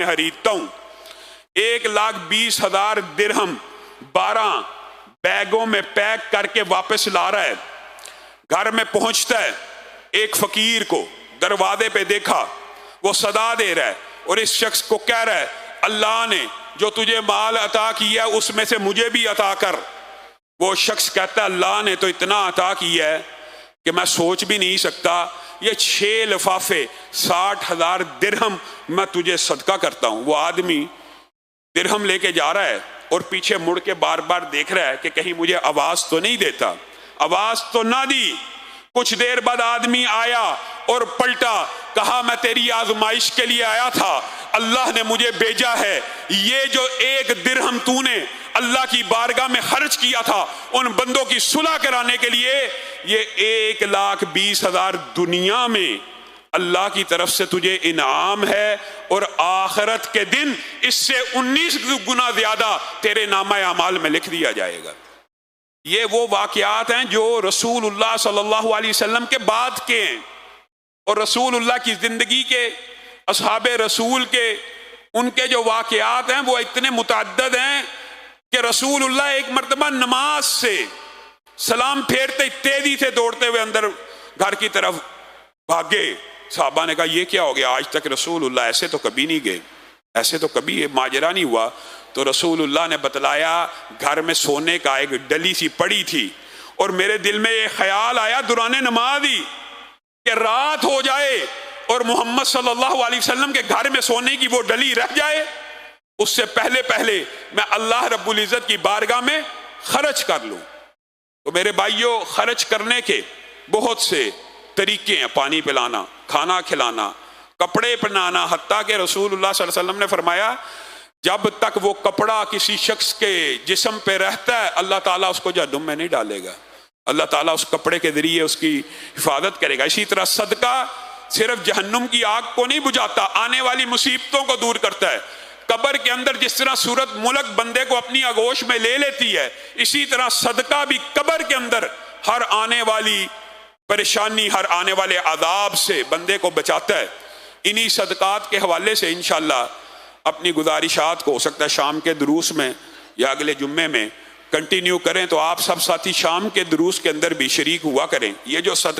खरीदता हूं। 1,20,000 दिरहम 12 बैगों में पैक करके वापस ला रहा है। घर में पहुंचता है, एक फकीर को दरवाजे पे देखा, वो सदा दे रहा है और इस शख्स को कह रहा है, अल्लाह ने जो तुझे माल अता किया उसमें से मुझे भी अता कर। वो शख्स कहता है, अल्लाह ने तो इतना अता किया है कि मैं सोच भी नहीं सकता। ये 6 लिफाफे 60,000 दिरहम मैं तुझे सदका करता हूं। वो आदमी दिरहम लेके जा रहा है और पीछे मुड़ के बार बार देख रहा है कि कहीं मुझे आवाज तो नहीं देता। आवाज तो ना दी। कुछ देर बाद आदमी आया और पलटा, कहा मैं तेरी आजमाइश के लिए आया था, अल्लाह ने मुझे भेजा है। ये जो 1 दिरहम तूने अल्लाह की बारगाह में खर्च किया था उन बंदों की सुलह कराने के लिए, ये 1,20,000 दुनिया में अल्लाह की तरफ से तुझे इनाम है और आखिरत के दिन इससे 19 गुना ज्यादा तेरे नामा अमाल में लिख दिया जाएगा। ये वो वाकयात हैं जो रसूलुल्लाह सल्लल्लाहु अलैहि वसल्लम के बाद के हैं और रसूलुल्लाह की जिंदगी के, असहाबे रसूल के, उनके जो वाकयात हैं वो इतने मुतअद्दिद हैं कि रसूलुल्लाह एक मर्तबा नमाज से सलाम फेरते तेजी से दौड़ते हुए अंदर घर की तरफ भागे। साहबा ने कहा, ये क्या हो गया, आज तक रसूलुल्लाह ऐसे तो कभी नहीं गए, ऐसे तो कभी ये माजरा नहीं हुआ। तो रसूलुल्लाह ने बतलाया, घर में सोने का एक डली सी पड़ी थी और मेरे दिल में ये ख्याल आया दुराने नमाज ही कि रात हो जाए और मोहम्मद सल्लल्लाहु अलैहि वसल्लम के घर में सोने की वो डली रह जाए, उससे पहले पहले मैं अल्लाह रब्बुल इज़्ज़त की बारगाह में खर्च कर लूं। तो मेरे भाइयों, खर्च करने के बहुत से तरीके हैं, पानी पिलाना, खाना खिलाना, कपड़े पहनाना। हत्ता के रसूलुल्लाह सल्लल्लाहु अलैहि वसल्लम ने फरमाया, जब तक वो कपड़ा किसी शख्स के जिस्म पे रहता है अल्लाह ताला उसको जहन्नुम में नहीं डालेगा, अल्लाह ताला उस कपड़े के जरिए उसकी हिफाजत करेगा। इसी तरह सदका सिर्फ जहन्नुम की आग को नहीं बुझाता, आने वाली मुसीबतों को दूर करता है। कब्र के अंदर जिस तरह सूरत मुल्क बंदे को अपनी आगोश में ले लेती है, इसी तरह सदका भी कब्र के अंदर हर आने वाली परेशानी, हर आने वाले अदाब से बंदे को बचाता है। इन्हीं सदकात के हवाले से इंशाअल्लाह अपनी गुजारिशात को हो सकता है शाम के दुरूस में या अगले जुम्मे में कंटिन्यू करें। तो आप सब साथी शाम के दुरूस के अंदर भी शरीक हुआ करें। ये जो सदका